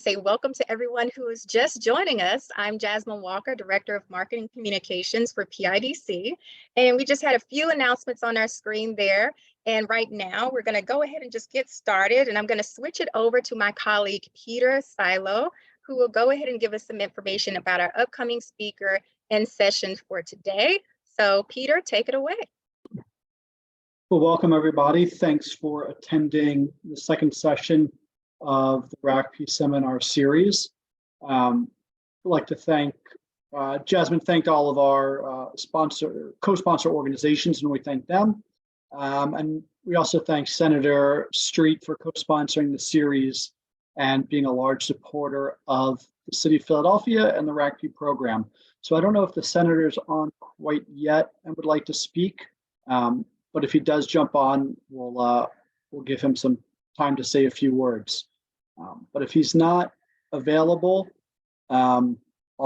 Say welcome to everyone who is just joining us. I'm Jasmine Walker, Director of Marketing Communications for PIDC. And we just had a few announcements on our screen there. And right now we're going to go ahead and just get started. And I'm going to switch it over to my colleague, Peter Silo, who will go ahead and give us some information about our upcoming speaker and session for today. So Peter, take it away. Well, welcome everybody. Thanks for attending the second session of the RACP seminar series. I'd like to thank Jasmine, thanked all of our co-sponsor organizations, and we thank them. And we also thank Senator Street for co-sponsoring the series and being a large supporter of the City of Philadelphia and the RACP program. So I don't know if the senator's on quite yet and would like to speak, but if he does jump on, we'll give him some time to say a few words. But if he's not available, I'll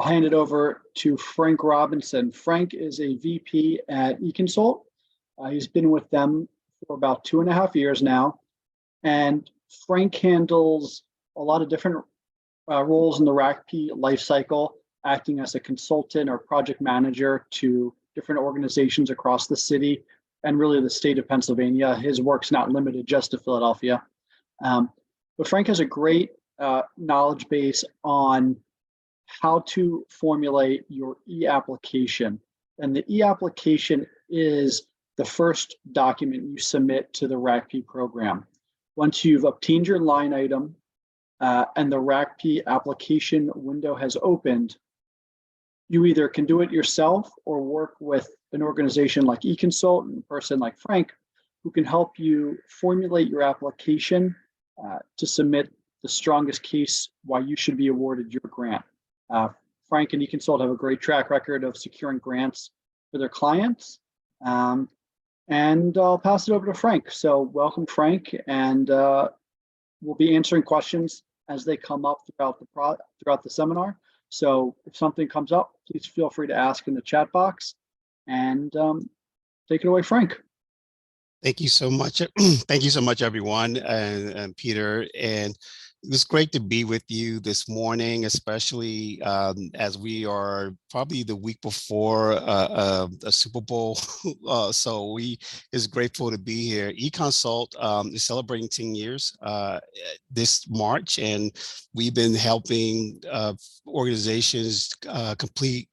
hand it over to Frank Robinson. Frank is a VP at eConsult. He's been with them for about 2.5 years now. And Frank handles a lot of different roles in the RACP lifecycle, acting as a consultant or project manager to different organizations across the city and really the state of Pennsylvania. His work's not limited just to Philadelphia. But Frank has a great knowledge base on how to formulate your e-application. And the e-application is the first document you submit to the RACP program. Once you've obtained your line item and the RACP application window has opened, you either can do it yourself or work with an organization like eConsult and a person like Frank who can help you formulate your application to submit the strongest case why you should be awarded your grant. Frank and eConsult have a great track record of securing grants for their clients. And I'll pass it over to Frank. So welcome, Frank, and we'll be answering questions as they come up throughout the seminar. So if something comes up, please feel free to ask in the chat box, and take it away, Frank. Thank you so much. Thank you so much, everyone, and Peter. And it was great to be with you this morning, especially as we are probably the week before a Super Bowl. So is grateful to be here. eConsult is celebrating 10 years this March, and we've been helping organizations complete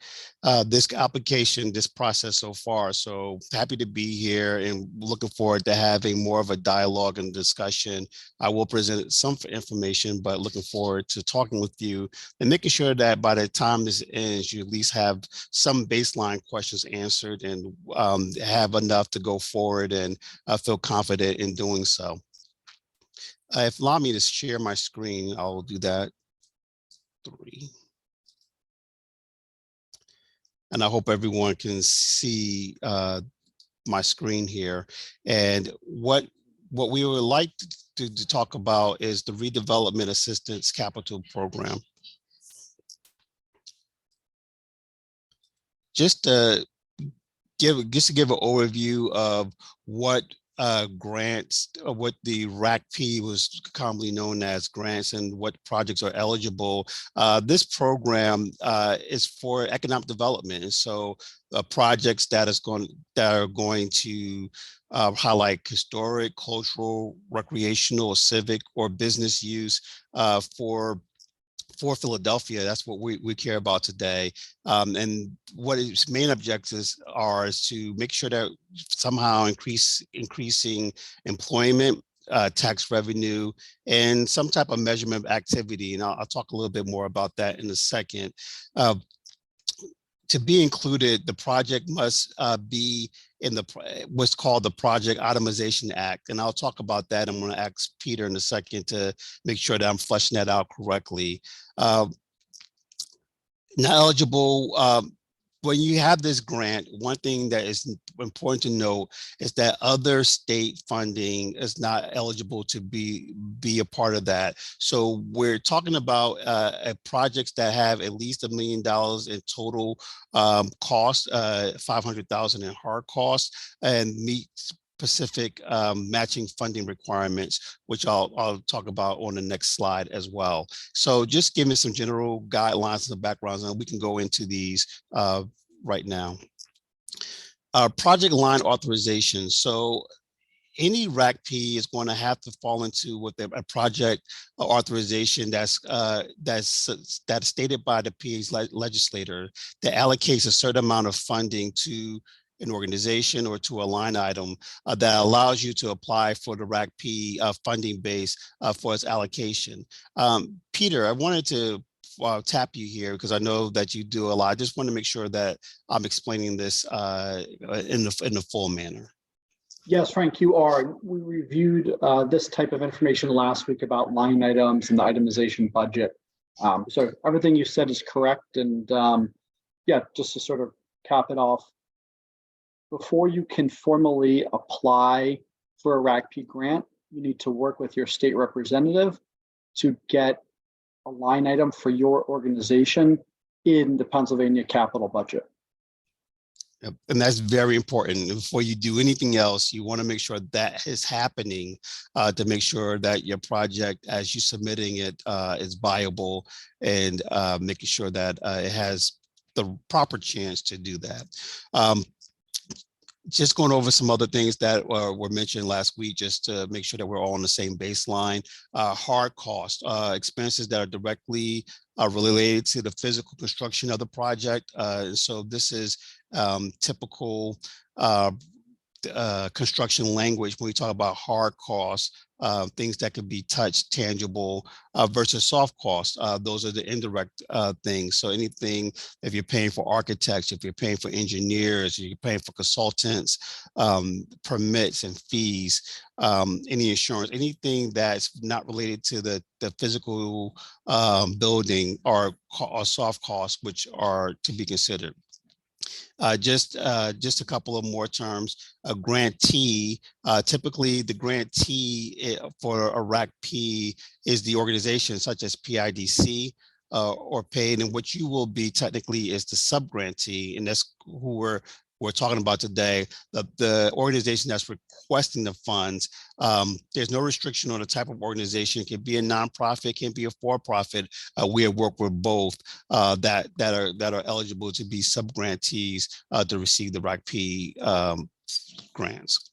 this application, this process so far. So happy to be here and looking forward to having more of a dialogue and discussion. I will present some information, but looking forward to talking with you and making sure that by the time this ends, you at least have some baseline questions answered and have enough to go forward, and I feel confident in doing so. If allow me to share my screen, I'll do that. 3. And I hope everyone can see my screen here. And what we would like to talk about is the Redevelopment Assistance Capital Program. Just to give an overview of what grants, what the RACP was commonly known as grants, and what projects are eligible. This program is for economic development, and so projects that are going to highlight historic, cultural, recreational, civic, or business use for Philadelphia. That's what we care about today. And what its main objectives are is to make sure that somehow increasing employment, tax revenue, and some type of measurement activity. And I'll talk a little bit more about that in a second. To be included, the project must be in what's called the Project Itemization Act. And I'll talk about that. I'm going to ask Peter in a second to make sure that I'm fleshing that out correctly. Not eligible, when you have this grant, one thing that is important to note is that other state funding is not eligible to be a part of that. So we're talking about projects that have at least $1 million in total cost, $500,000 in hard costs, and meet specific matching funding requirements, which I'll talk about on the next slide as well. So just give me some general guidelines and backgrounds, and we can go into these right now. Project line authorization. So any RACP is going to have to fall into with a project authorization that's stated by the PA's legislator that allocates a certain amount of funding to an organization or to a line item that allows you to apply for the RACP funding base for its allocation. Peter, I wanted to tap you here because I know that you do a lot. I just want to make sure that I'm explaining this in the full manner. Yes, Frank, you are. We reviewed this type of information last week about line items and the itemization budget. So everything you said is correct. And yeah, just to sort of cap it off, before you can formally apply for a RACP grant, you need to work with your state representative to get a line item for your organization in the Pennsylvania capital budget. Yep. And that's very important. Before you do anything else, you want to make sure that is happening to make sure that your project, as you're submitting it, is viable and making sure that it has the proper chance to do that. Just going over some other things that were mentioned last week, just to make sure that we're all on the same baseline. Hard cost, expenses that are directly related to the physical construction of the project. So this is typical construction language when we talk about hard costs, things that could be touched, tangible, versus soft costs. Those are the indirect things. So anything, if you're paying for architects, if you're paying for engineers, if you're paying for consultants, permits and fees, any insurance, anything that's not related to the physical building are soft costs, which are to be considered. Just a couple of more terms. A grantee, typically the grantee for a RACP is the organization such as PIDC or paid, and what you will be technically is the subgrantee, and that's who we're talking about today. The organization that's requesting the funds, there's no restriction on the type of organization. It can be a nonprofit, it can be a for-profit. We have worked with both that are eligible to be subgrantees to receive the RACP grants.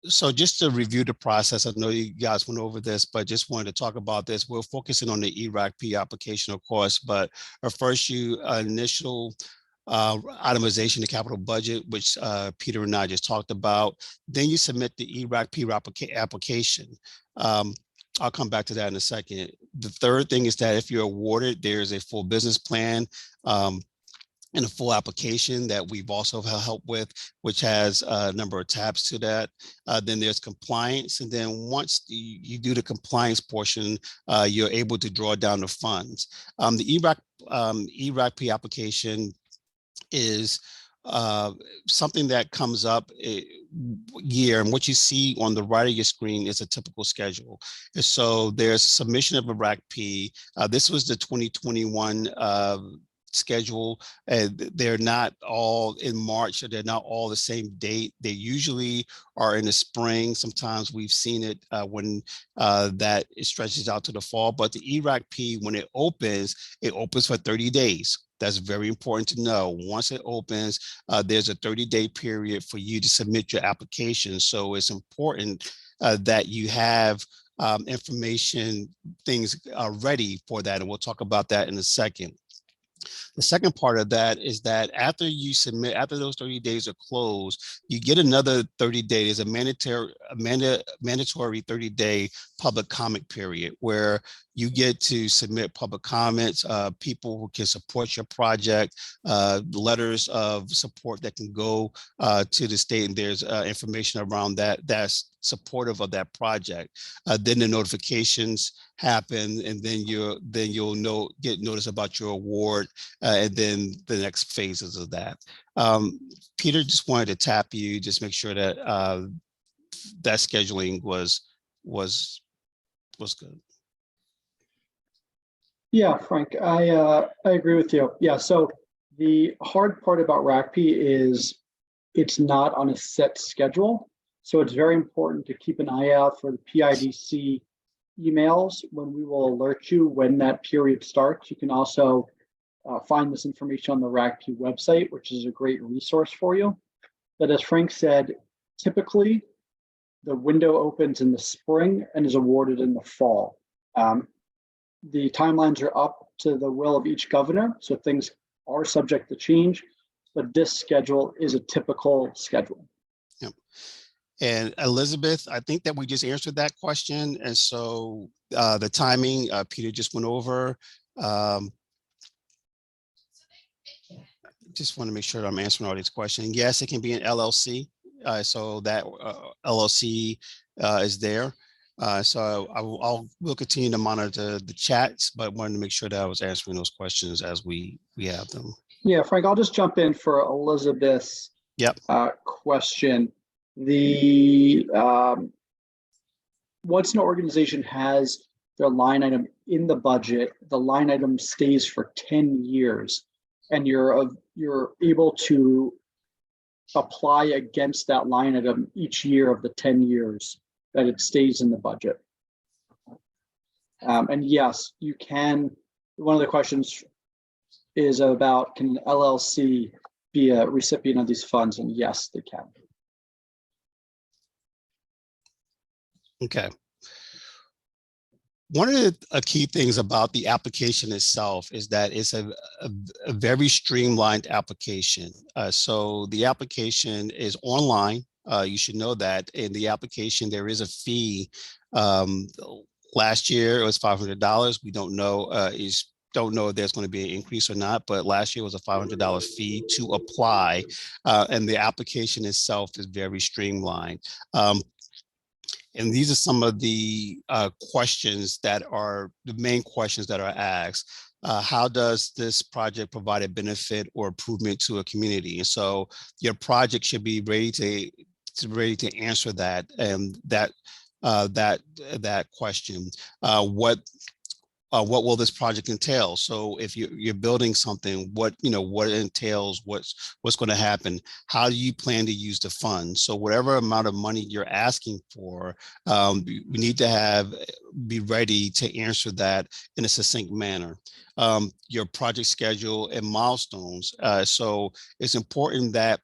So just to review the process, I know you guys went over this, but just wanted to talk about this. We're focusing on the ERACP application, of course, but first initial itemization of capital budget, which Peter and I just talked about. Then you submit the ERACP application. I'll come back to that in a second. The third thing is that if you're awarded, there's a full business plan and a full application that we've also helped with, which has a number of tabs to that. Then there's compliance. And then once you do the compliance portion, you're able to draw down the funds. The ERACP application is something that comes up year, and what you see on the right of your screen is a typical schedule. And so there's submission of a RACP. This was the 2021 schedule. They're not all in March, or they're not all the same date. They usually are in the spring. Sometimes we've seen it when that it stretches out to the fall. But the ERACP, when it opens for 30 days. That's very important to know. Once it opens, there's a 30-day period for you to submit your application. So it's important that you have information, things ready for that. And we'll talk about that in a second. The second part of that is that after you submit, after those 30 days are closed, you get another 30 days, a mandatory 30-day public comment period where you get to submit public comments, people who can support your project, letters of support that can go to the state, and there's information around that that's supportive of that project. Then the notifications happen, and then you'll get notice about your award, and then the next phases of that. Peter, just wanted to tap you, just make sure that that scheduling was good. Yeah, Frank, I agree with you. Yeah, so the hard part about RACP is it's not on a set schedule. So it's very important to keep an eye out for the PIDC emails when we will alert you when that period starts. You can also find this information on the RACP website, which is a great resource for you. But as Frank said, typically the window opens in the spring and is awarded in the fall. The timelines are up to the will of each governor, so things are subject to change, but this schedule is a typical schedule. Yep. And Elizabeth, I think that we just answered that question. And so the timing, Peter just went over. Just want to make sure that I'm answering all these questions. Yes, it can be an LLC. So that LLC is there. So we'll continue to monitor the chats, but wanted to make sure that I was answering those questions as we have them. Yeah, Frank, I'll just jump in for Elizabeth's question. The once an organization has their line item in the budget, the line item stays for 10 years, and you're able to apply against that line item each year of the 10 years that it stays in the budget. And yes, you can. One of the questions is about, can an LLC be a recipient of these funds? And yes, they can. Okay. One of the key things about the application itself is that it's a very streamlined application. So the application is online. You should know that. In the application, there is a fee. Last year, it was $500. We don't know if there's going to be an increase or not, but last year was a $500 fee to apply. And the application itself is very streamlined. And these are some of the questions that are the main questions that are asked. How does this project provide a benefit or improvement to a community? And so your project should be ready to answer that, and that question. What will this project entail? So if you're building something, what it entails, what's going to happen, how do you plan to use the funds? So whatever amount of money you're asking for, we need to be ready to answer that in a succinct manner. Your project schedule and milestones. So it's important that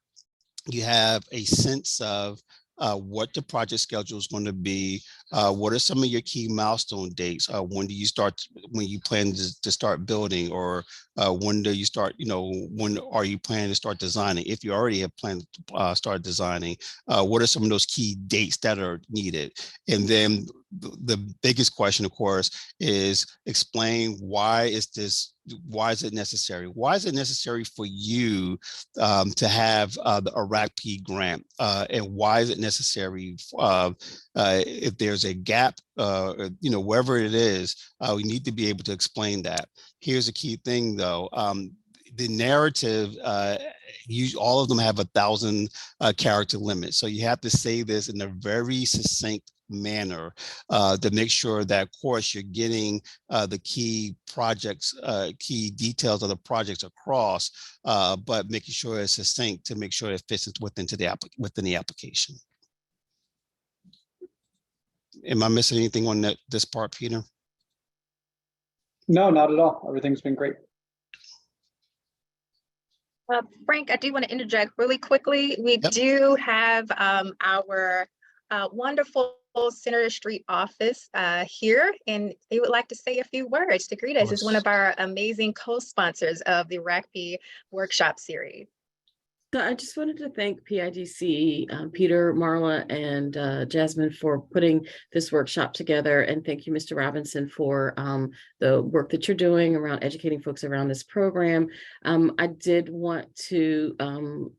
you have a sense of what the project schedule is going to be. What are some of your key milestone dates? When you plan to start building, or when do you start, when are you planning to start designing? If you already have planned to start designing, what are some of those key dates that are needed? And then the biggest question, of course, is explain why is it necessary? Why is it necessary for you to have a RACP grant? And why is it necessary if there's a gap, wherever it is, we need to be able to explain that. Here's a key thing though. The narrative, all of them have 1,000 character limit. So you have to say this in a very succinct manner to make sure that, of course, you're getting the key key details of the projects across, but making sure it's succinct to make sure it fits within the application. Am I missing anything on this part, Peter? No, not at all. Everything's been great. Frank, I do want to interject really quickly. We do have our wonderful Senator Street office here, and they would like to say a few words to greet us as one of our amazing co-sponsors of the RACP workshop series. So I just wanted to thank PIDC, Peter, Marla, and Jasmine for putting this workshop together. And thank you, Mr. Robinson, for the work that you're doing around educating folks around this program. I did want to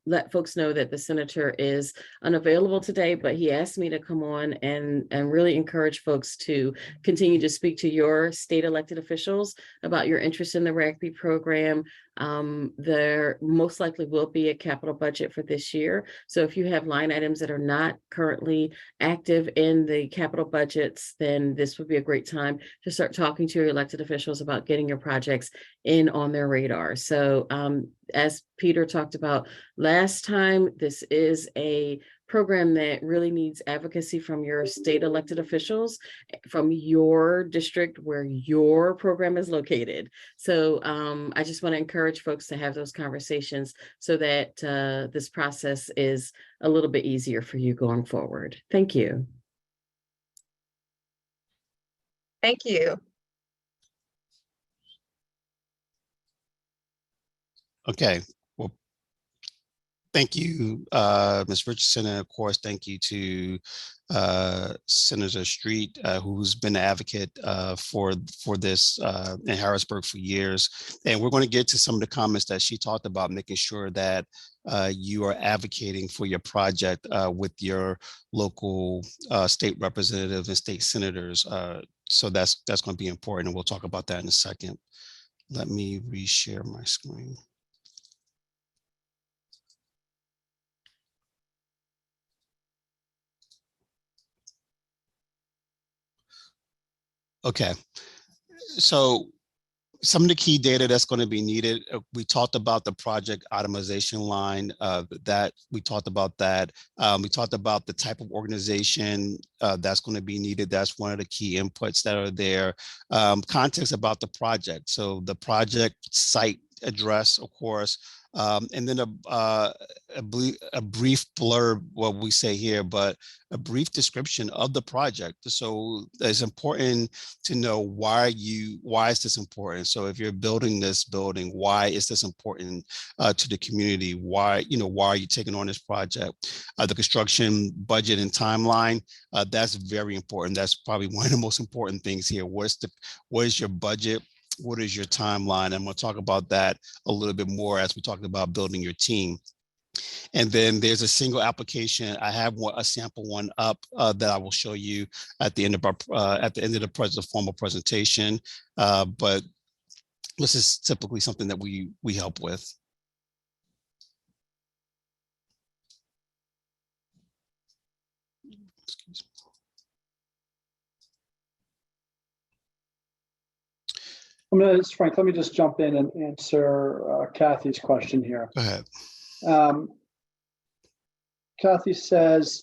let folks know that the senator is unavailable today, but he asked me to come on and really encourage folks to continue to speak to your state elected officials about your interest in the RACP program. There most likely will be a capital budget for this year. So if you have line items that are not currently active in the capital budgets, then this would be a great time to start talking to your elected officials about getting your projects in on their radar. So as Peter talked about last time, this is a program that really needs advocacy from your state elected officials, from your district where your program is located. So I just want to encourage folks to have those conversations so that this process is a little bit easier for you going forward. Thank you. Thank you. Okay, well, thank you, Ms. Richardson, and of course, thank you to Senator Street, who's been an advocate for this in Harrisburg for years. And we're going to get to some of the comments that she talked about, making sure that you are advocating for your project with your local state representatives and state senators. So that's going to be important, and we'll talk about that in a second. Let me reshare my screen. Okay, so some of the key data that's going to be needed, we talked about the project itemization line, that we talked about that. We talked about the type of organization that's going to be needed. That's one of the key inputs that are there. Context about the project. So the project site address, of course, and then a brief blurb, what we say here, but a brief description of the project. So it's important to know why is this important? So if you're building this building, why is this important to the community? Why are you taking on this project? The construction budget and timeline, that's very important. That's probably one of the most important things here. What is your budget? What is your timeline? I'm going to talk about that a little bit more as we talk about building your team. And then there's a single application. I have a sample one up that I will show you at the end of the formal presentation. But this is typically something that we help with. Excuse me. Frank, let me just jump in and answer Kathy's question here. Go ahead. Kathy says,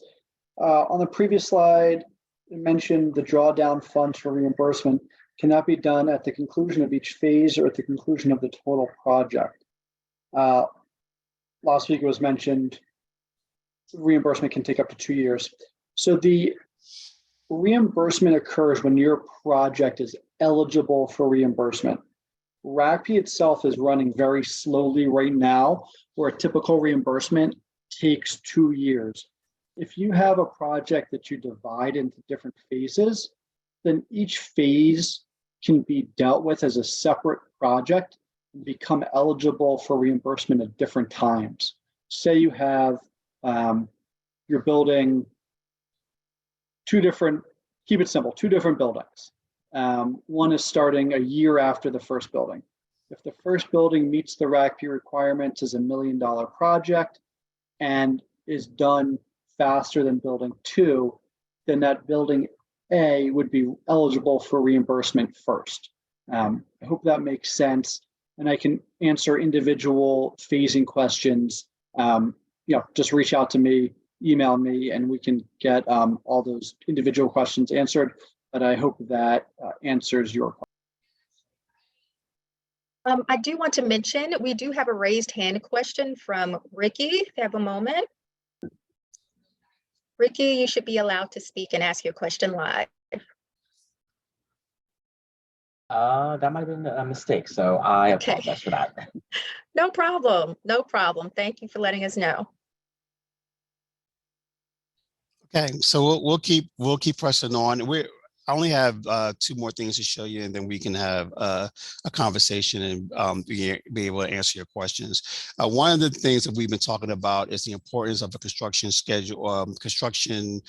on the previous slide, it mentioned the drawdown funds for reimbursement. Can that be done at the conclusion of each phase or at the conclusion of the total project? Last week it was mentioned reimbursement can take up to 2 years. So the reimbursement occurs when your project is eligible for reimbursement. RACP itself is running very slowly right now, where a typical reimbursement takes 2 years. If you have a project that you divide into different phases, then each phase can be dealt with as a separate project and become eligible for reimbursement at different times. Say you have, you're building two different buildings. One is starting a year after the first building. If the first building meets the RACP requirements as $1 million project and is done faster than building 2, then that building A would be eligible for reimbursement first. I hope that makes sense. And I can answer individual phasing questions. Just reach out to me, email me, and we can get all those individual questions answered. But I hope that answers your question. I do want to mention, we do have a raised hand question from Ricky. If you have a moment. Ricky, you should be allowed to speak and ask your question live. That might have been a mistake, so I apologize for that. No problem. No problem. Thank you for letting us know. Okay, so we'll keep pressing on. I only have two more things to show you, and then we can have a conversation and be able to answer your questions. One of the things that we've been talking about is the importance of a construction schedule, construction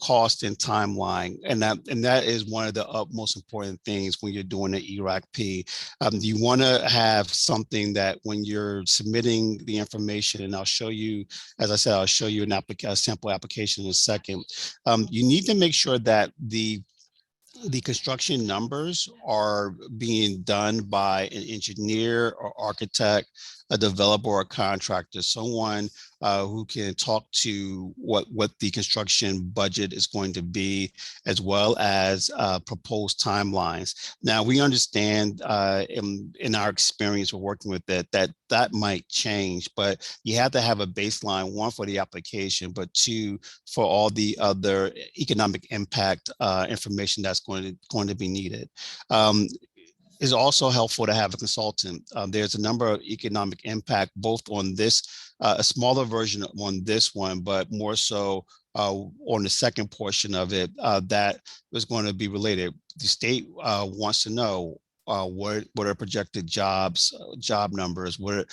cost and timeline, and that is one of the most important things when you're doing an ERACP. You want to have something that when you're submitting the information, and I'll show you, as I said, I'll show you a sample application in a second. You need to make sure that the construction numbers are being done by an engineer or architect, a developer or a contractor, someone who can talk to what the construction budget is going to be, as well as proposed timelines. Now, we understand in our experience with working with that might change, but you have to have a baseline, one, for the application, but two, for all the other economic impact information that's going to be needed. Is also helpful to have a consultant. There's a number of economic impact, both on this, a smaller version on this one, but more so on the second portion of it that is going to be related. The state wants to know what are projected job numbers, what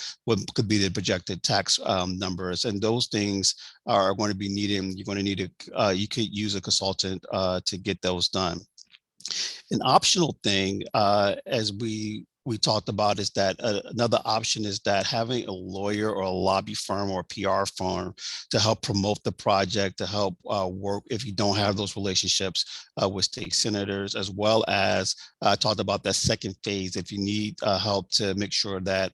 could be the projected tax numbers, and those things are going to be needed. You're going to need you could use a consultant to get those done. An optional thing, as we talked about, is that another option is that having a lawyer or a lobby firm or a PR firm to help promote the project, to help work if you don't have those relationships with state senators, as well as talked about that second phase, if you need help to make sure that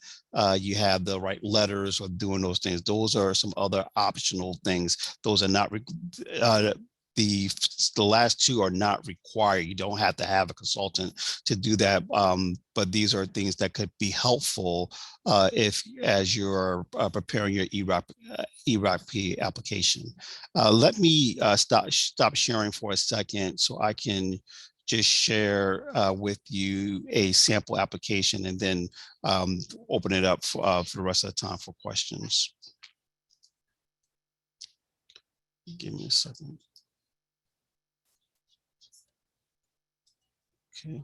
you have the right letters or doing those things. Those are some other optional things. Those are not the last two are not required. You don't have to have a consultant to do that, but these are things that could be helpful as you're preparing your ERACP application. Let me stop sharing for a second so I can just share with you a sample application, and then open it up for the rest of the time for questions. Give me a second. Okay.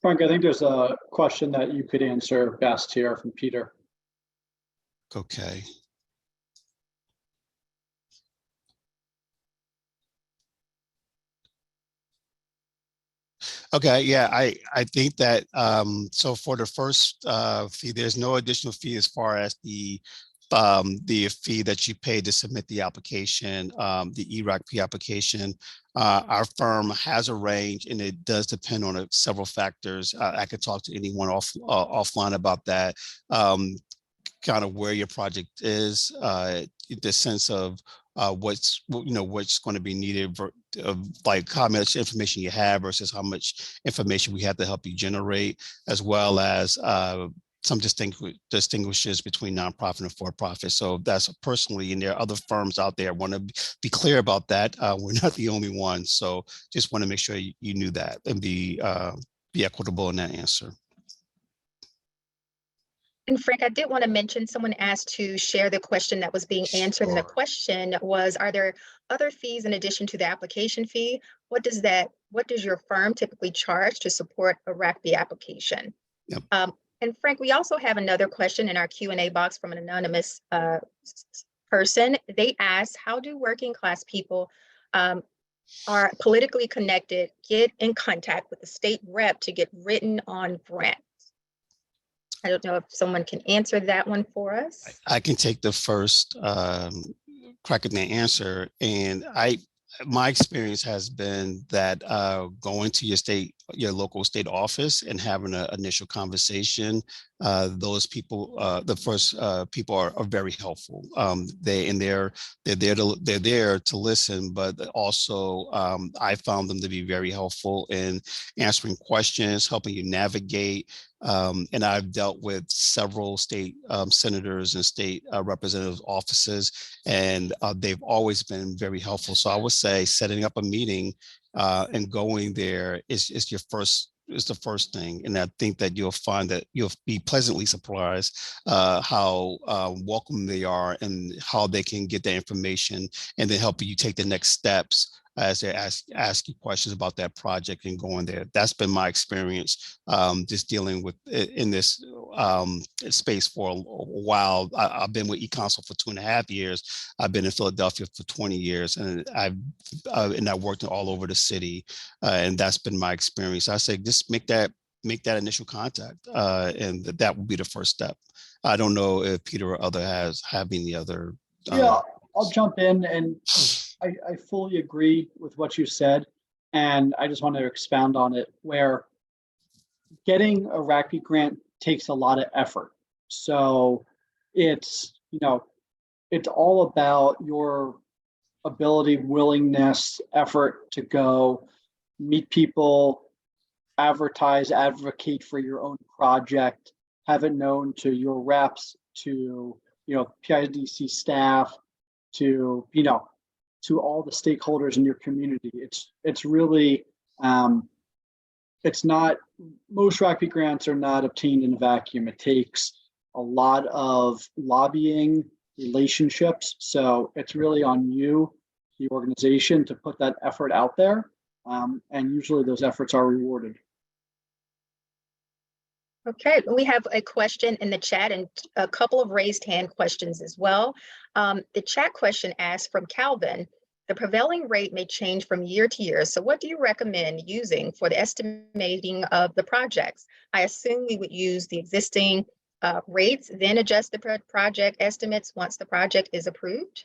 Frank, I think there's a question that you could answer best here from Peter. Okay. Okay, yeah, I think that so for the first fee, there's no additional fee as far as the fee that you pay to submit the application, the ERACP application. Our firm has a range, and it does depend on several factors. I could talk to anyone offline about that. Kind of where your project is, the sense of what's going to be needed, like how much information you have versus how much information we have to help you generate, as well as some distinguishes between nonprofit and for-profit. So that's personally, and there are other firms out there. I want to be clear about that. We're not the only one. So just want to make sure you knew that and be equitable in that answer. And Frank, I did want to mention, someone asked to share the question that was being answered. Sure. And the question was, are there other fees in addition to the application fee? What does your firm typically charge to support a RACP application? Yep. And Frank, we also have another question in our Q&A box from an anonymous person. They asked, how do working class people are politically connected get in contact with the state rep to get written on grants? I don't know if someone can answer that one for us. I can take the first crack at the answer. And my experience has been that going to your local state office and having an initial conversation, those people, the first people are very helpful. They're there to listen, but also I found them to be very helpful in answering questions, helping you navigate. And I've dealt with several state senators and state representative offices, and they've always been very helpful. So I would say setting up a meeting and going there is your first. Is the first thing, and I think that you'll find that you'll be pleasantly surprised how welcome they are and how they can get that information and then help you take the next steps as they ask you questions about that project and going there. That's been my experience just dealing with in this space for a while. I've been with eConsult for 2.5 years. I've been in Philadelphia for 20 years, and I worked all over the city, and that's been my experience. I say just make that initial contact, and that will be the first step. I don't know if Peter or other have any other. Yeah, I'll jump in, and I fully agree with what you said, and I just want to expound on it, where getting a RACP grant takes a lot of effort. So it's, it's all about your ability, willingness, effort to go meet people, advocate for your own project, have it known to your reps, to PIDC staff, to to all the stakeholders in your community. It's really it's not, most RACP grants are not obtained in a vacuum. It takes a lot of lobbying, relationships. So it's really on you, the organization, to put that effort out there. And usually those efforts are rewarded. Okay, we have a question in the chat and a couple of raised hand questions as well. The chat question asks from Calvin, the prevailing rate may change from year to year. So what do you recommend using for the estimating of the projects? I assume we would use the existing rates, then adjust the project estimates once the project is approved?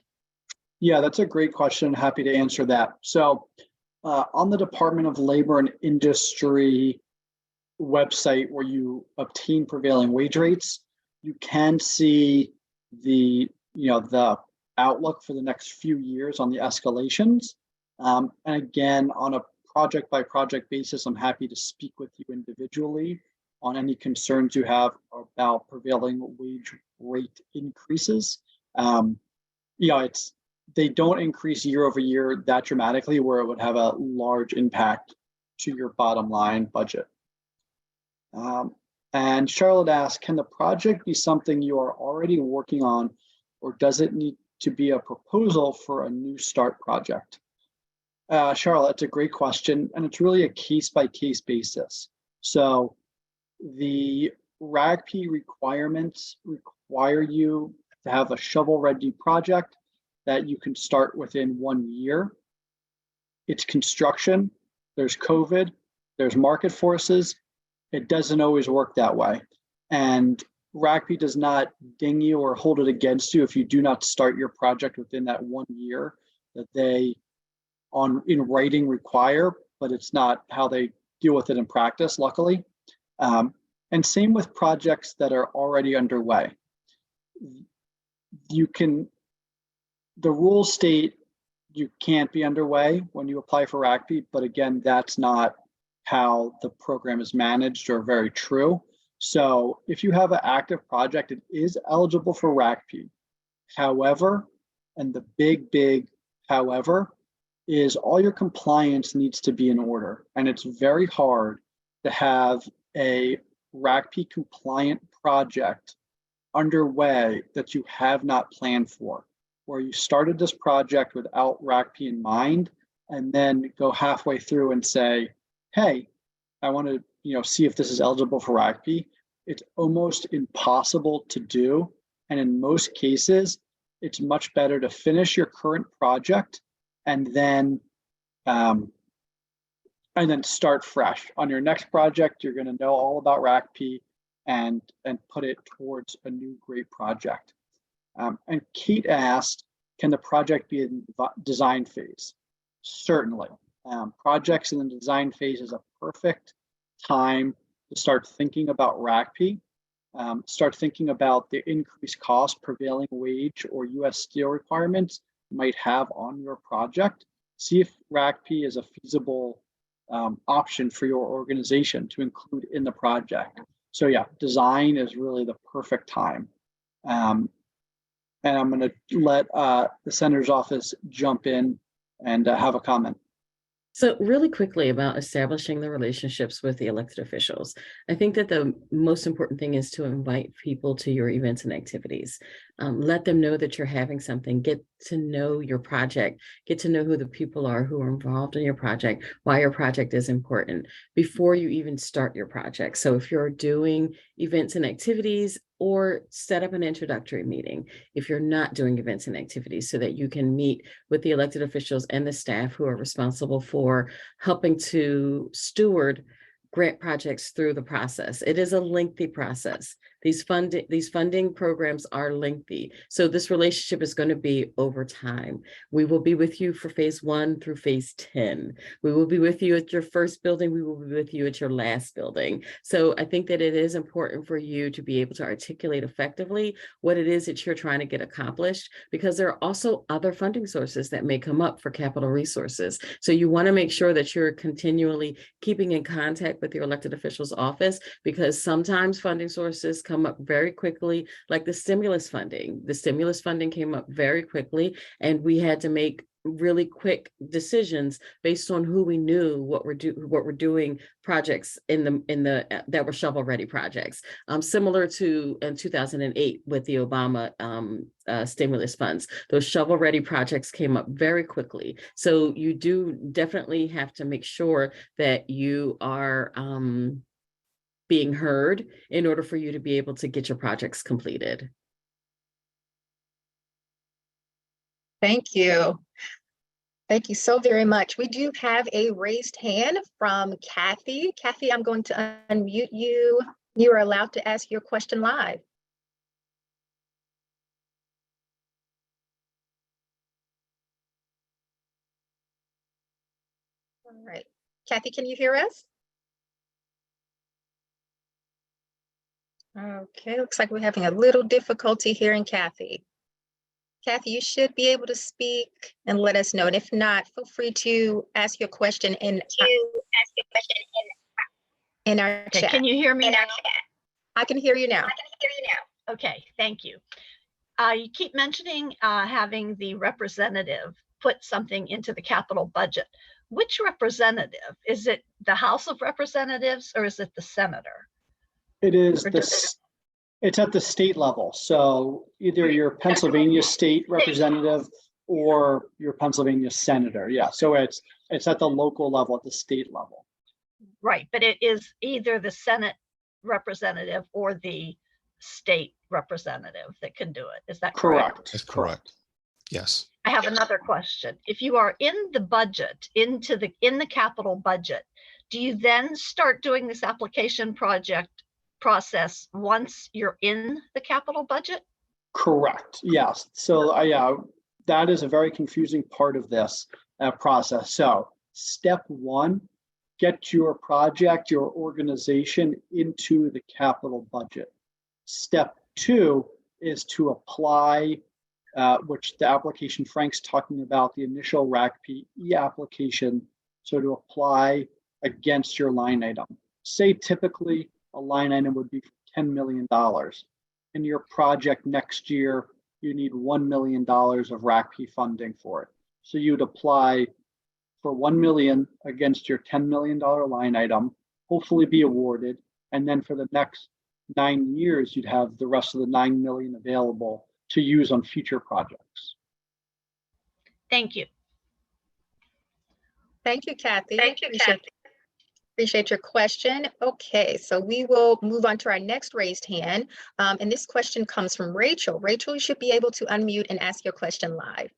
Yeah, that's a great question. Happy to answer that. So on the Department of Labor and Industry website where you obtain prevailing wage rates, you can see the outlook for the next few years on the escalations. And again, on a project by project basis, I'm happy to speak with you individually on any concerns you have about prevailing wage rate increases. They don't increase year over year that dramatically where it would have a large impact to your bottom line budget. And Charlotte asked, can the project be something you are already working on, or does it need to be a proposal for a new start project? Charlotte, it's a great question, and it's really a case-by-case basis. So the RACP requirements require you to have a shovel-ready project that you can start within 1 year. It's construction, there's COVID, there's market forces. It doesn't always work that way. And RACP does not ding you or hold it against you if you do not start your project within that 1 year that they in writing require, but it's not how they deal with it in practice, luckily. And same with projects that are already underway. The rules state you can't be underway when you apply for RACP, but again, that's not how the program is managed or very true. So if you have an active project, it is eligible for RACP. However, and the big however, is all your compliance needs to be in order. And it's very hard to have a RACP compliant project underway that you have not planned for, where you started this project without RACP in mind, and then go halfway through and say, hey, I want to see if this is eligible for RACP. It's almost impossible to do. And in most cases, it's much better to finish your current project and then start fresh. On your next project, you're going to know all about RACP and put it towards a new great project. And Kate asked, can the project be in design phase? Certainly. Projects in the design phase is a perfect time to start thinking about RACP, start thinking about the increased cost, prevailing wage, or US steel requirements you might have on your project. See if RACP is a feasible option for your organization to include in the project. So yeah, design is really the perfect time. And I'm going to let the Senator's office jump in and have a comment. So really quickly about establishing the relationships with the elected officials. I think that the most important thing is to invite people to your events and activities. Let them know that you're having something, get to know your project, get to know who the people are who are involved in your project, why your project is important before you even start your project. So if you're doing events and activities, or set up an introductory meeting if you're not doing events and activities, so that you can meet with the elected officials and the staff who are responsible for helping to steward grant projects through the process. It is a lengthy process. These funding programs are lengthy. So this relationship is going to be over time. We will be with you for phase 1 through phase 10. We will be with you at your first building. We will be with you at your last building. So I think that it is important for you to be able to articulate effectively what it is that you're trying to get accomplished, because there are also other funding sources that may come up for capital resources. So you want to make sure that you're continually keeping in contact with your elected officials' office, because sometimes funding sources come up very quickly, like the stimulus funding. The stimulus funding came up very quickly, and we had to make really quick decisions based on who we knew what we're doing projects in the that were shovel ready projects, similar to in 2008 with the Obama stimulus funds. Those shovel ready projects came up very quickly. So you do definitely have to make sure that you are being heard in order for you to be able to get your projects completed. Thank you. Thank you so very much. We do have a raised hand from Kathy. Kathy, I'm going to unmute you. You are allowed to ask your question live. All right. Kathy, can you hear us? Okay, looks like we're having a little difficulty hearing Kathy. Kathy, you should be able to speak and let us know. And if not, feel free to ask your question in our chat. Can you hear me now? I can hear you now. Okay, thank you. You keep mentioning having the representative put something into the capital budget. Which representative? Is it the House of Representatives or is it the senator? It is it's at the state level. So either your Pennsylvania state representative or your Pennsylvania senator. Yeah. So it's at the local level, at the state level. Right, but it is either the Senate representative or the state representative that can do it. Is that correct? That's correct. Yes. I have another question. If you are in the budget, in the capital budget, do you then start doing this application process once you're in the capital budget? Correct. Yes. So that is a very confusing part of this process. So step 1, get your project, your organization into the capital budget. Step 2 is to apply, which the application Frank's talking about, the initial RACP application. So to apply against your line item. Say typically a line item would be $10 million. In your project next year, you need $1 million of RACP funding for it. So you'd apply for $1 million against your $10 million line item, hopefully be awarded. And then for the next 9 years, you'd have the rest of the $9 million available to use on future projects. Thank you. Thank you, Kathy. Appreciate your question. Okay, so we will move on to our next raised hand. And this question comes from Rachel. Rachel, you should be able to unmute and ask your question live.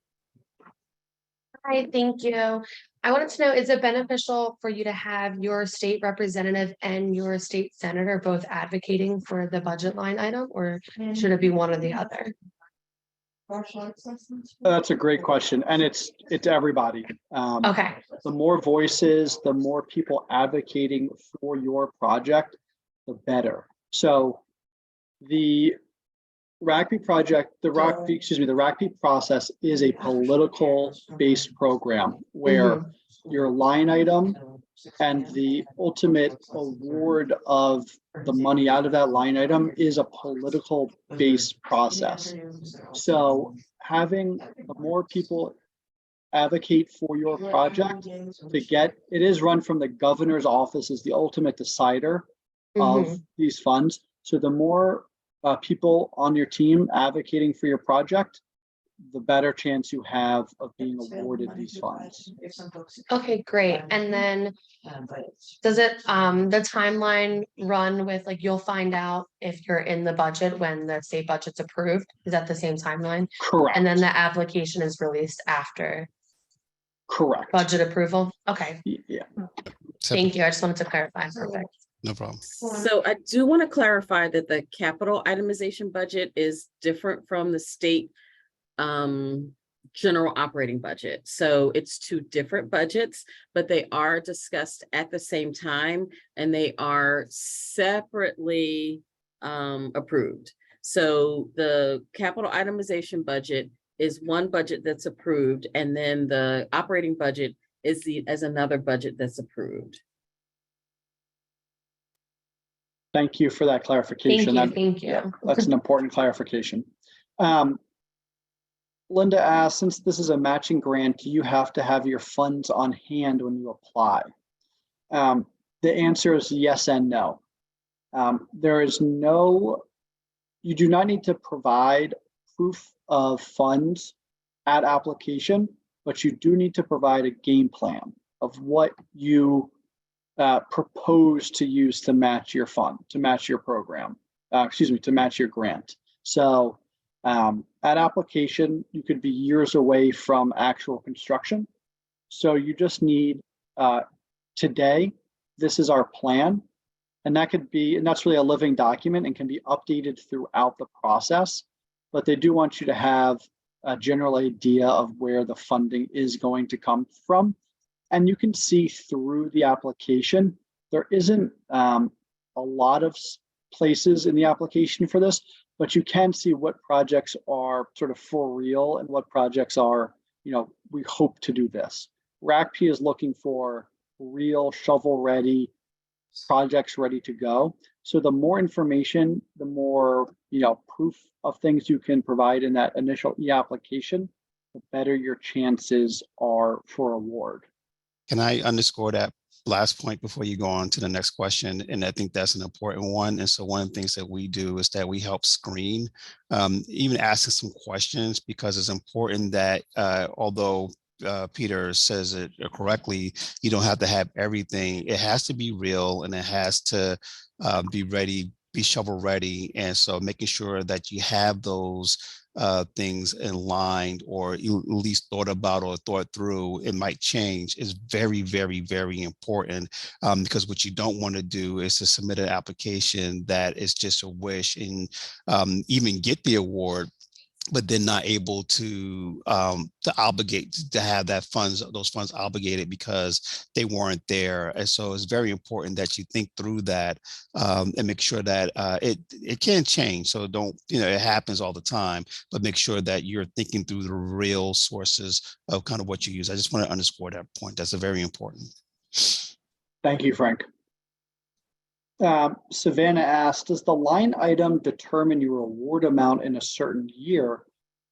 Hi, thank you. I wanted to know, is it beneficial for you to have your state representative and your state senator both advocating for the budget line item, or should it be one or the other? That's a great question. And it's everybody. Okay. The more voices, the more people advocating for your project, the better. So the RACP project, the RACP process is a political based program where your line item and the ultimate award of the money out of that line item is a political based process. So having more people advocate for your project to get, it is run from the governor's office as the ultimate decider of these funds. So the more people on your team advocating for your project, the better chance you have of being awarded these funds. Okay, great. And then does it, the timeline run with, like, you'll find out if you're in the budget when the state budget's approved? Is that the same timeline? Correct. And then the application is released after Correct. budget approval? Okay, Yeah. thank you. I just wanted to clarify. Perfect. No problem. So I do want to clarify that the capital itemization budget is different from the state general operating budget. So it's two different budgets, but they are discussed at the same time and they are separately approved. So the capital itemization budget is one budget that's approved, and then the operating budget is another budget that's approved. Thank you for that clarification. Thank you. That's an important clarification. Linda asked, since this is a matching grant, do you have to have your funds on hand when you apply? The answer is yes and no. You do not need to provide proof of funds at application, but you do need to provide a game plan of what you propose to use to match your fund, to match your program, to match your grant. So at application, you could be years away from actual construction. So you just need today, this is our plan. And that's really a living document and can be updated throughout the process. But they do want you to have a general idea of where the funding is going to come from. And you can see through the application, there isn't a lot of places in the application for this, but you can see what projects are sort of for real and what projects are, we hope to do this. RACP is looking for real shovel-ready projects ready to go. So the more information, the more, proof of things you can provide in that initial e-application, the better your chances are for award. Can I underscore that last point before you go on to the next question? And I think that's an important one. And so one of the things that we do is that we help screen, even asking some questions, because it's important that although Peter says it correctly, you don't have to have everything. It has to be real and it has to be ready, be shovel ready. And so making sure that you have those things in line, or you at least thought about or thought through, it might change, is very, very, very important, because what you don't want to do is to submit an application that is just a wish and even get the award, but then not able to obligate to have those funds obligated because they weren't there. And so it's very important that you think through that and make sure that it can change. So don't, it happens all the time, but make sure that you're thinking through the real sources of kind of what you use. I just want to underscore that point. That's a very important. Thank you, Frank. Savannah asked, does the line item determine your award amount in a certain year,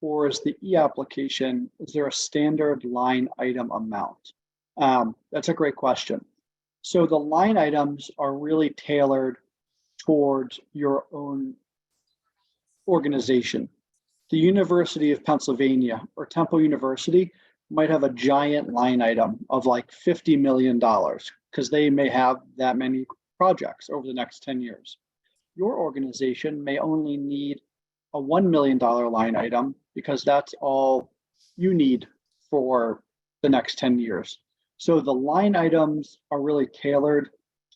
or is the e-application, is there a standard line item amount? That's a great question. So the line items are really tailored towards your own organization. The University of Pennsylvania or Temple University might have a giant line item of like $50 million because they may have that many projects over the next 10 years. Your organization may only need a $1 million line item because that's all you need for the next 10 years. So the line items are really tailored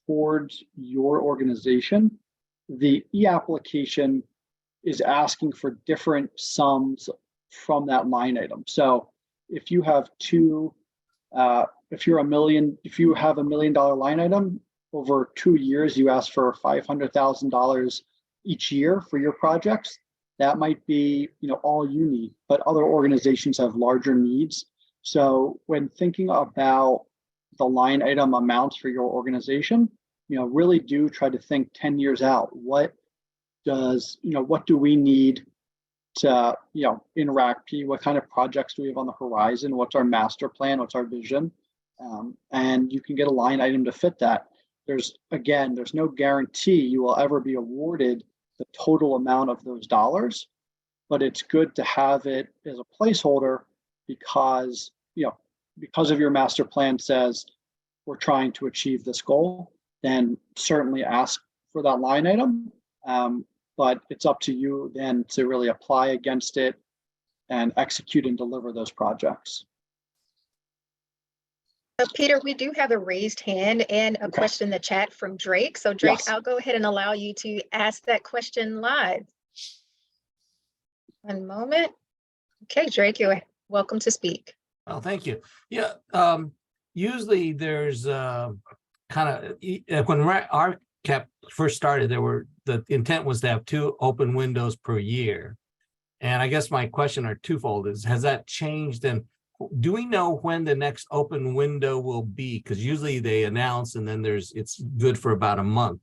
towards your organization. The e-application is asking for different sums from that line item. So if you have if you have $1 million line item, over 2 years, you ask for $500,000 each year for your projects. That might be, all you need, but other organizations have larger needs. So when thinking about the line item amounts for your organization, really do try to think 10 years out. What do we need to, in RACP, what kind of projects do we have on the horizon? What's our master plan? What's our vision? And you can get a line item to fit that. There's no guarantee you will ever be awarded the total amount of those dollars, but it's good to have it as a placeholder because, because of your master plan says we're trying to achieve this goal, then certainly ask for that line item. But it's up to you then to really apply against it and execute and deliver those projects. Peter, we do have a raised hand and a question in the chat from Drake. So Drake, Yes. I'll go ahead and allow you to ask that question live. One moment. Okay, Drake, you're welcome to speak. Oh, thank you. Yeah, usually there's kind of, when RACP first started, the intent was to have 2 open windows per year. And I guess my question are twofold: has that changed? And do we know when the next open window will be? Because usually they announce and then it's good for about a month,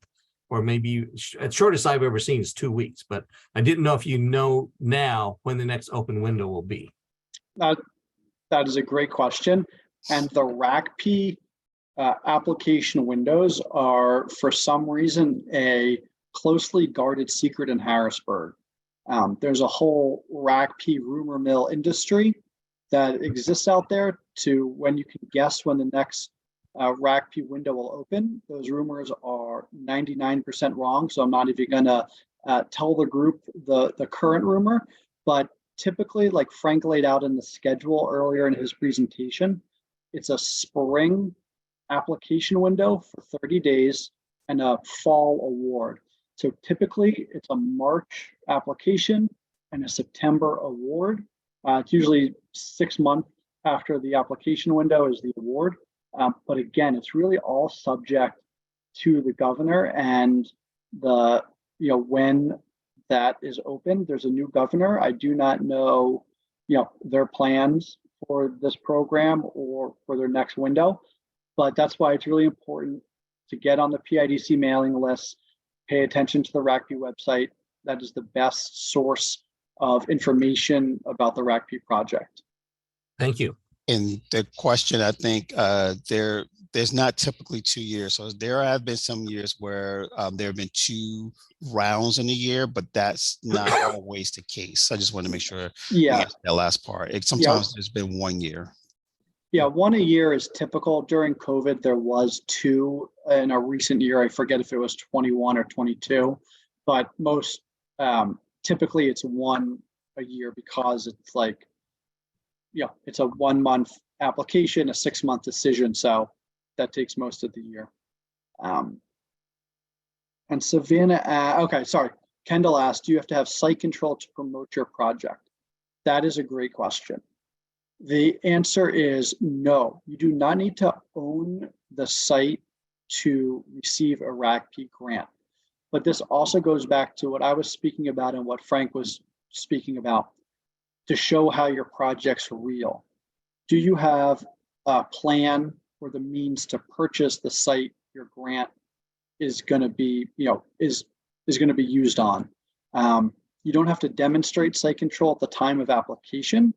or maybe at shortest I've ever seen is 2 weeks. But I didn't know if you know now when the next open window will be. That is a great question. And the RACP application windows are, for some reason, a closely guarded secret in Harrisburg. There's a whole RACP rumor mill industry that exists out there to when you can guess when the next RACP window will open. Those rumors are 99% wrong, so I'm not even gonna tell the group the current rumor, but typically, like Frank laid out in the schedule earlier in his presentation, it's a spring application window for 30 days and a fall award. So typically it's a March application and a September award. It's usually 6 months after the application window is the award. But again, it's really all subject to the governor and when that is open. There's a new governor. I do not know, their plans for this program or for their next window, but that's why it's really important to get on the PIDC mailing list, pay attention to the RACP website. That is the best source of information about the RACP project. Thank you. And the question, I think there's not typically 2 years. So there have been some years where there have been 2 rounds in a year, but that's not always the case. I just want to make sure that last part. Sometimes there's been 1 year. Yeah, 1 a year is typical. During COVID, there was 2 in a recent year. I forget if it was 21 or 22, but most typically it's 1 a year because it's like, it's a 1 month application, a 6 month decision. So that takes most of the year. And Savannah, Kendall asked, do you have to have site control to promote your project? That is a great question. The answer is no. You do not need to own the site to receive a RACP grant. But this also goes back to what I was speaking about and what Frank was speaking about, to show how your project's real. Do you have a plan or the means to purchase the site your grant is going to be, is going to be used on? You don't have to demonstrate site control at the time of application,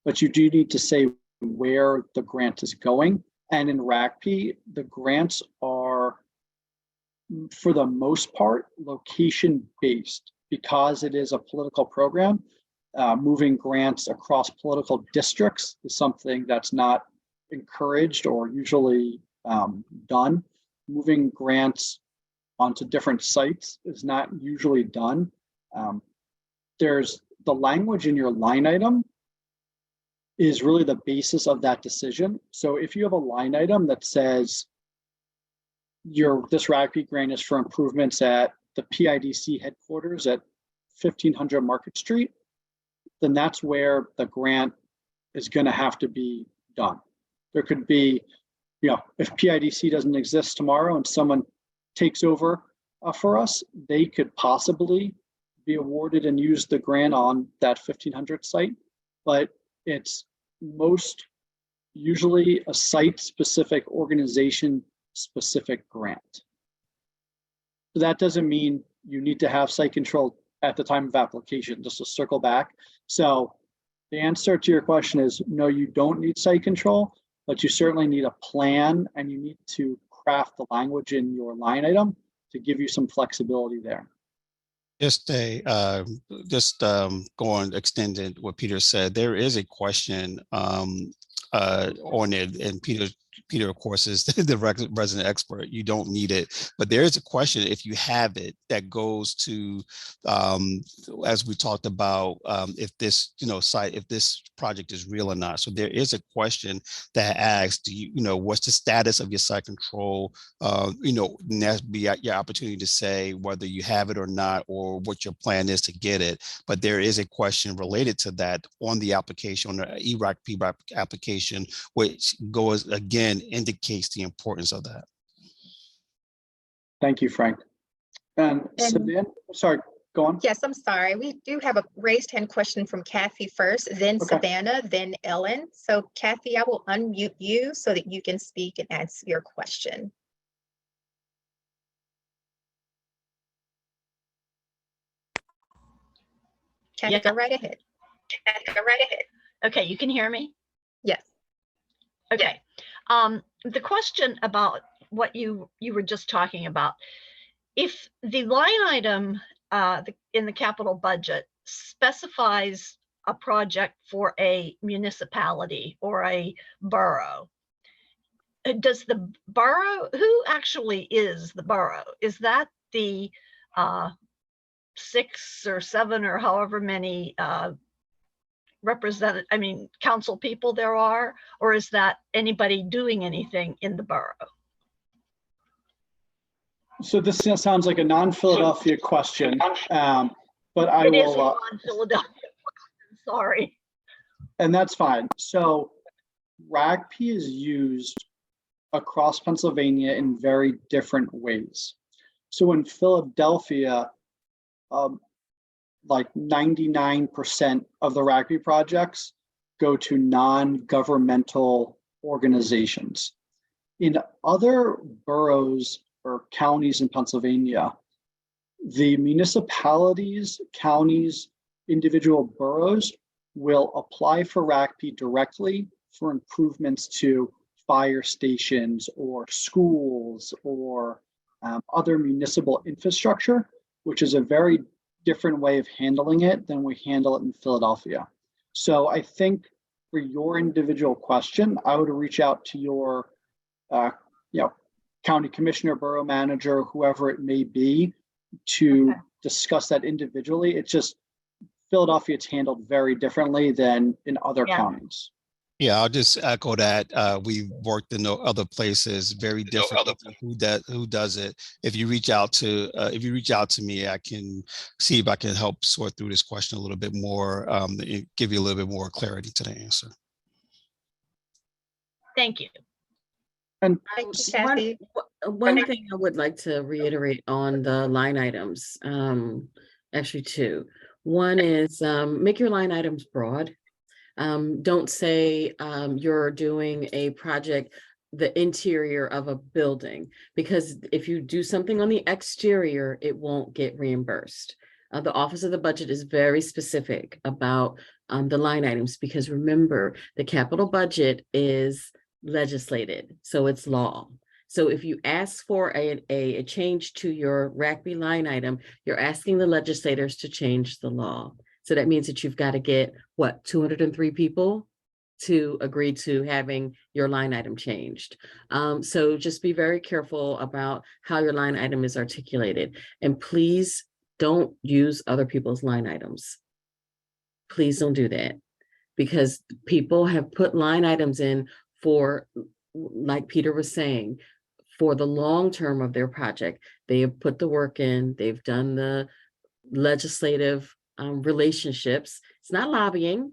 but you do need to say where the grant is going. And in RACP, the grants are, for the most part, location-based because it is a political program. Moving grants across political districts is something that's not encouraged or usually done. Moving grants onto different sites is not usually done. There's the language in your line item is really the basis of that decision. So if you have a line item that says this RACP grant is for improvements at the PIDC headquarters at 1500 Market Street, then that's where the grant is going to have to be done. There could be, if PIDC doesn't exist tomorrow and someone takes over for us, they could possibly be awarded and use the grant on that 1500 site, but it's most usually a site-specific, organization-specific grant. So that doesn't mean you need to have site control at the time of application, just to circle back. So the answer to your question is no, you don't need site control, but you certainly need a plan and you need to craft the language in your line item to give you some flexibility there. Just going extended what Peter said, there is a question on it, and Peter, of course, is the resident expert. You don't need it, but there is a question if you have it that goes to, as we talked about, if this, if this project is real or not. So there is a question that asks, do you, what's the status of your site control? And that'd be your opportunity to say whether you have it or not, or what your plan is to get it. But there is a question related to that on the application, on the ERACP application, which goes again, indicates the importance of that. Thank you, Frank. And Savannah, sorry, go on. Yes, I'm sorry. We do have a raised hand question from Kathy first, then Okay. Savannah, then Ellen. So Kathy, I will unmute you so that you can speak and answer your question. Kathy, Yeah. go right ahead. Okay, you can hear me? Yes. Okay. The question about what you were just talking about, if the line item in the capital budget specifies a project for a municipality or a borough, does the borough, who actually is the borough? Is that the 6 or 7 or however many council people there are, or is that anybody doing anything in the borough? So this sounds like a non-Philadelphia question, but I It is a will. non-Philadelphia question, sorry. And that's fine. So RACP is used across Pennsylvania in very different ways. So in Philadelphia, like 99% of the RACP projects go to non-governmental organizations. In other boroughs or counties in Pennsylvania, the municipalities, counties, individual boroughs will apply for RACP directly for improvements to fire stations or schools or other municipal infrastructure, which is a very different way of handling it than we handle it in Philadelphia. So I think for your individual question, I would reach out to your county commissioner, borough manager, whoever it may be, to discuss that individually. It's just Philadelphia, it's handled very differently than in other counties. Yeah, I'll just echo that. We've worked in other places, very different. Who does it? If you reach out to me, I can see if I can help sort through this question a little bit more, and give you a little bit more clarity to the answer. Thank you. And Thank you, Kathy. One thing I would like to reiterate on the line items, actually two. One is make your line items broad. Don't say you're doing a project, the interior of a building, because if you do something on the exterior, it won't get reimbursed. The Office of the Budget is very specific about the line items, because remember, the capital budget is legislated, so it's law. So if you ask for a change to your RACP line item, you're asking the legislators to change the law. So that means that you've got to get, 203 people to agree to having your line item changed. So just be very careful about how your line item is articulated. And please don't use other people's line items. Please don't do that, because people have put line items in for, like Peter was saying, for the long term of their project. They have put the work in, they've done the legislative relationships. It's not lobbying.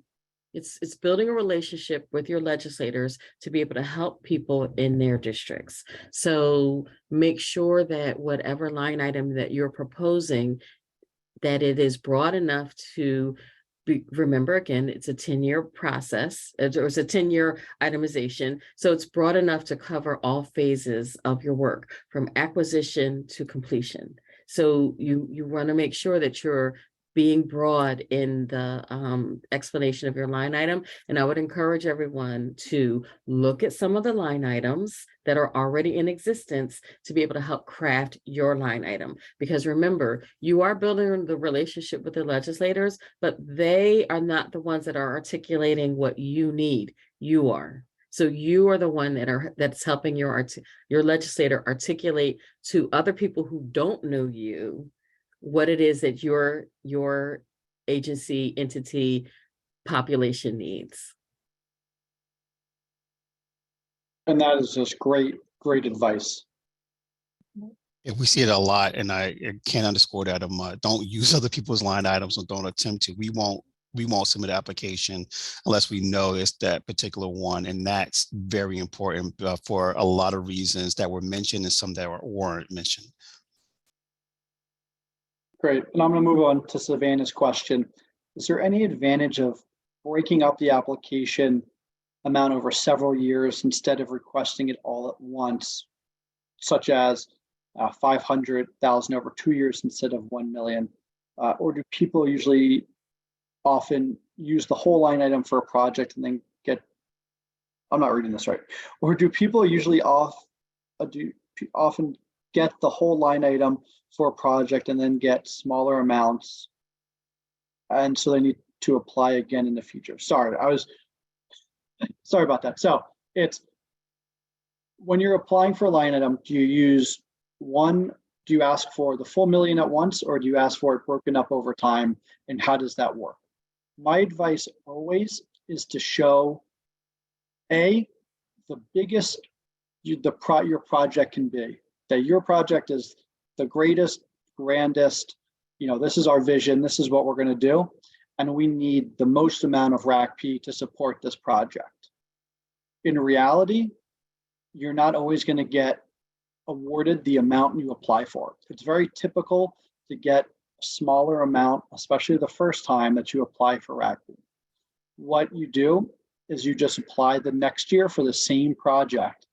It's building a relationship with your legislators to be able to help people in their districts. So make sure that whatever line item that you're proposing, that it is broad enough to remember, again, it's a 10-year process, or it's a 10-year itemization. So it's broad enough to cover all phases of your work, from acquisition to completion. So you want to make sure that you're being broad in the explanation of your line item. And I would encourage everyone to look at some of the line items that are already in existence to be able to help craft your line item. Because remember, you are building the relationship with the legislators, but they are not the ones that are articulating what you need. You are. So you are the one that's helping your legislator articulate to other people who don't know you what it is that your agency, entity, population needs. And that is just great advice. If we see it a lot, and I can't underscore that, don't use other people's line items or don't attempt to. We won't submit an application unless we know it's that particular one. And that's very important for a lot of reasons that were mentioned and some that weren't mentioned. Great. And I'm going to move on to Savannah's question. Is there any advantage of breaking up the application amount over several years instead of requesting it all at once, such as 500,000 over 2 years instead of 1 million? Or do people usually often use the whole line item for a project and then get, I'm not reading this right, or do people usually often get the whole line item for a project and then get smaller amounts, and so they need to apply again in the future? Sorry about that. So it's, when you're applying for a line item, do you ask for the full million at once, or do you ask for it broken up over time, and how does that work? My advice always is to show the biggest your project can be, that your project is the greatest, grandest, this is our vision, this is what we're going to do, and we need the most amount of RACP to support this project. In reality, you're not always going to get awarded the amount you apply for. It's very typical to get a smaller amount, especially the first time that you apply for RACP. What you do is you just apply the next year for the same project,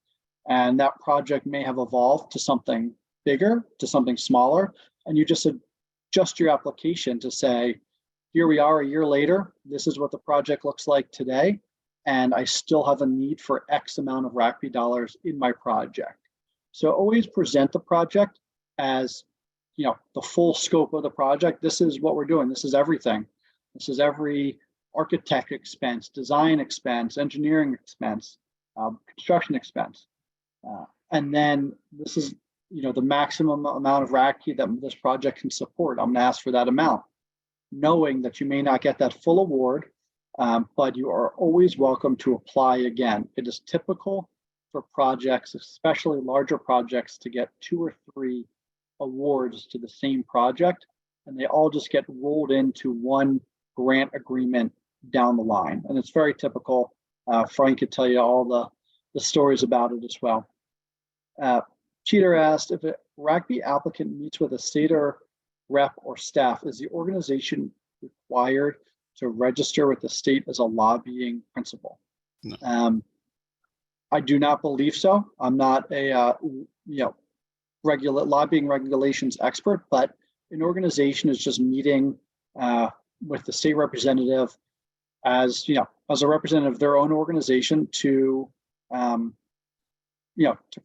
and that project may have evolved to something bigger, to something smaller, and you just adjust your application to say, here we are a year later, this is what the project looks like today, and I still have a need for X amount of RACP dollars in my project. So always present the project as, the full scope of the project. This is what we're doing. This is everything. This is every architect expense, design expense, engineering expense, construction expense. And then this is, the maximum amount of RACP that this project can support. I'm going to ask for that amount, knowing that you may not get that full award, but you are always welcome to apply again. It is typical for projects, especially larger projects, to get 2 or 3 awards to the same project, and they all just get rolled into one grant agreement down the line. And it's very typical. Frank could tell you all the stories about it as well. Cheater asked, if a RACP applicant meets with a state or rep or staff, is the organization required to register with the state as a lobbying principal? No. I do not believe so. I'm not a lobbying regulations expert, but an organization is just meeting with the state representative as a representative of their own organization to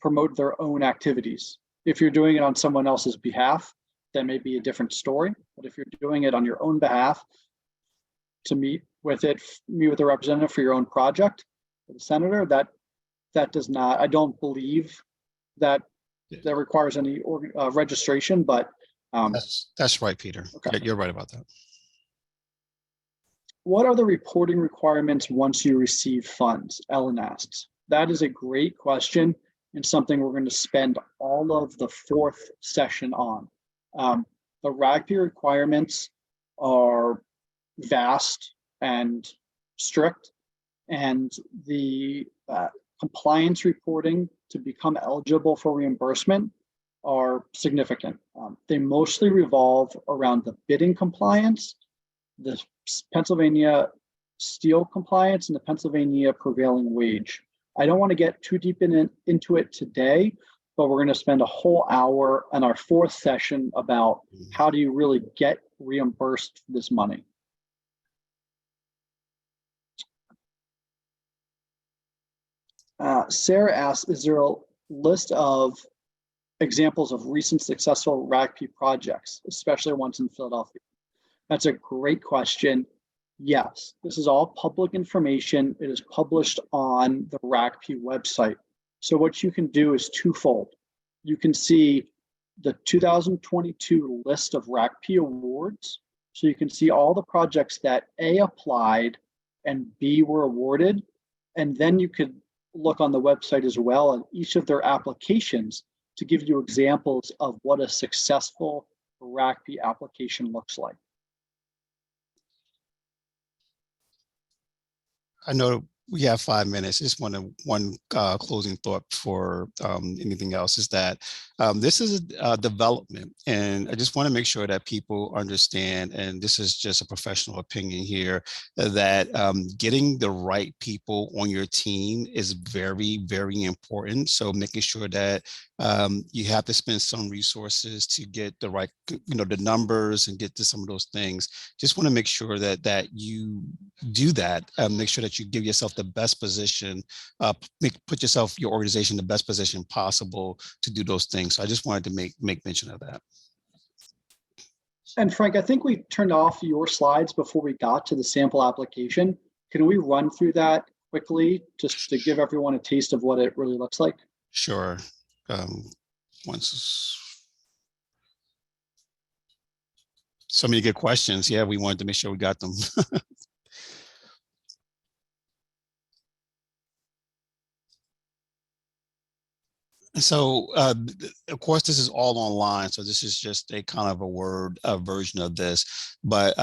promote their own activities. If you're doing it on someone else's behalf, that may be a different story. But if you're doing it on your own behalf to meet with a representative for your own project, for the senator, that does not, I don't believe that requires any registration, but that's right, Peter. Okay. You're right about that. What are the reporting requirements once you receive funds? Ellen asks. That is a great question, and something we're going to spend all of the 4th session on. The RACP requirements are vast and strict, and the compliance reporting to become eligible for reimbursement are significant. They mostly revolve around the bidding compliance, the Pennsylvania steel compliance, and the Pennsylvania prevailing wage. I don't want to get too deep into it today, but we're going to spend a whole hour on our 4th session about how do you really get reimbursed for this money. Sarah asks, is there a list of examples of recent successful RACP projects, especially ones in Philadelphia? That's a great question. Yes, this is all public information. It is published on the RACP website. So what you can do is twofold. You can see the 2022 list of RACP awards. So you can see all the projects that A, applied, and B, were awarded. And then you could look on the website as well at each of their applications to give you examples of what a successful RACP application looks like. I know we have 5 minutes. Just one closing thought for anything else is that this is a development, and I just want to make sure that people understand, and this is just a professional opinion here, that getting the right people on your team is very, very important. So making sure that you have to spend some resources to get the right, the numbers and get to some of those things. Just want to make sure that you do that. Make sure that you give yourself the best position, put your organization in the best position possible to do those things. So I just wanted to make mention of that. And Frank, I think we turned off your slides before we got to the sample application. Can we run through that quickly just to give everyone a taste of what it really looks like? Sure. So many good questions. Yeah, we wanted to make sure we got them. So, of course, this is all online. So this is just a kind of a word version of this. But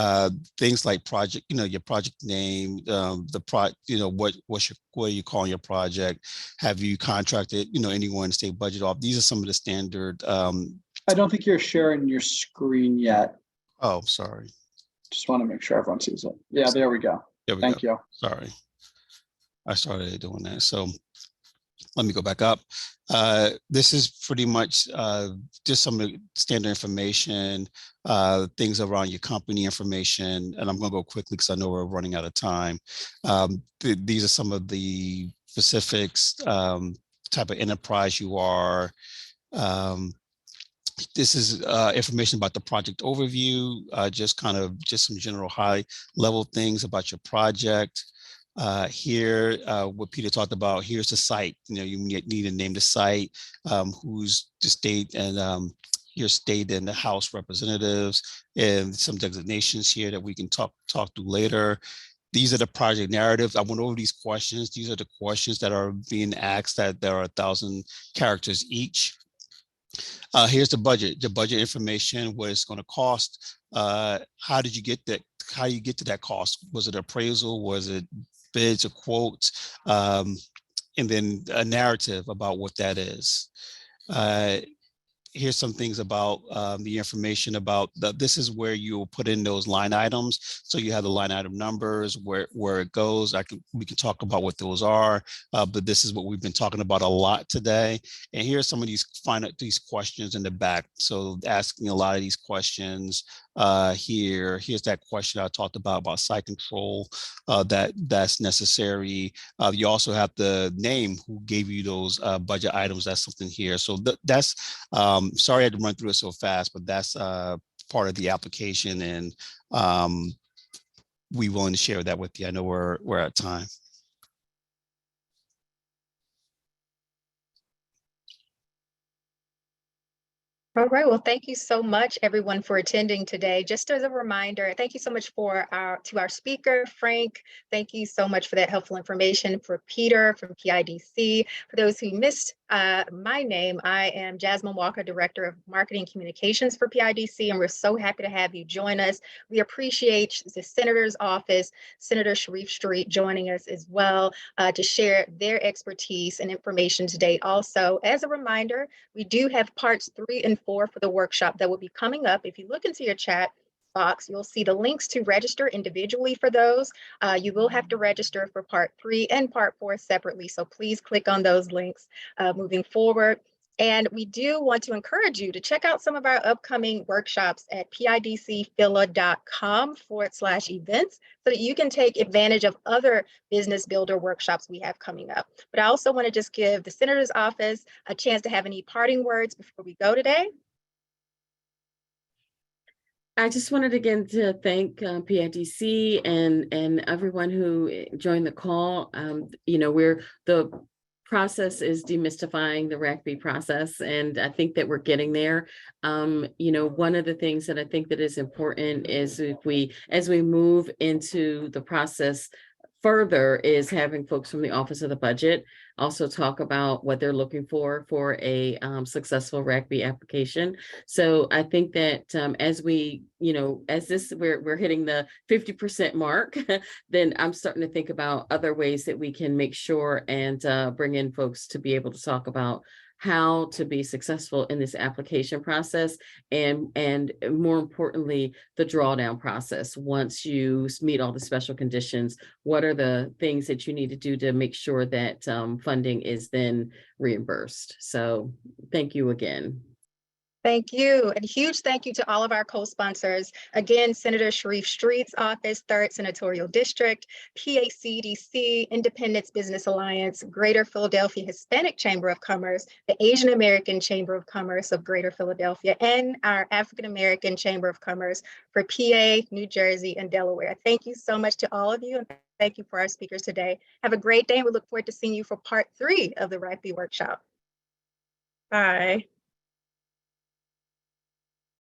things like project, your project name, what are you calling your project? Have you contracted, anyone to stay budget off? These are some of the standard. I don't think you're sharing your screen yet. Oh, sorry. Just want to make sure everyone sees it. Yeah, there we go. Thank you. Sorry. I started doing that. So let me go back up. This is pretty much just some standard information, things around your company information. And I'm going to go quickly because I know we're running out of time. These are some of the specifics, type of enterprise you are. This is information about the project overview, just some general high level things about your project. Here, what Peter talked about, here's the site. You need to name the site, who's the state and your state and the House representatives, and some designations here that we can talk through later. These are the project narratives. I went over these questions. These are the questions that are being asked, that there are 1,000 characters each. Here's the budget information, what it's going to cost. How did you get that? How do you get to that cost? Was it appraisal? Was it bids or quotes? And then a narrative about what that is. Here's some things about the information about this is where you'll put in those line items. So you have the line item numbers, where it goes. We can talk about what those are, but this is what we've been talking about a lot today. And here's some of these questions in the back. So asking a lot of these questions here's that question I talked about site control, that's necessary. You also have the name who gave you those budget items. That's something here. So that's sorry I had to run through it so fast, but that's part of the application, and we willing to share that with you. I know we're at time. All right. Well, thank you so much, everyone, for attending today. Just as a reminder, thank you so much to our speaker, Frank. Thank you so much for that helpful information. For Peter from PIDC. For those who missed my name, I am Jasmine Walker, Director of Marketing Communications for PIDC, and we're so happy to have you join us. We appreciate the Senator's office, Senator Sharif Street, joining us as well to share their expertise and information today. Also, as a reminder, we do have parts 3 and 4 for the workshop that will be coming up. If you look into your chat box, you'll see the links to register individually for those. You will have to register for part 3 and part 4 separately. So please click on those links moving forward. And we do want to encourage you to check out some of our upcoming workshops at pidcphila.com/events so that you can take advantage of other business builder workshops we have coming up. But I also want to just give the Senator's office a chance to have any parting words before we go today. I just wanted again to thank PIDC and everyone who joined the call. The process is demystifying the RACP process, and I think that we're getting there. One of the things that I think that is important is as we move into the process further, is having folks from the Office of the Budget also talk about what they're looking for a successful RACP application. So I think that we're hitting the 50% mark, then I'm starting to think about other ways that we can make sure and bring in folks to be able to talk about how to be successful in this application process, and more importantly, the drawdown process. Once you meet all the special conditions, what are the things that you need to do to make sure that funding is then reimbursed? So thank you again. Thank you. And huge thank you to all of our co-sponsors. Again, Senator Sharif Street's office, 3rd Senatorial District, PACDC, Independence Business Alliance, Greater Philadelphia Hispanic Chamber of Commerce, the Asian American Chamber of Commerce of Greater Philadelphia, and our African American Chamber of Commerce for PA, New Jersey, and Delaware. Thank you so much to all of you, and thank you for our speakers today. Have a great day, and we look forward to seeing you for part 3 of the RACP workshop. Bye.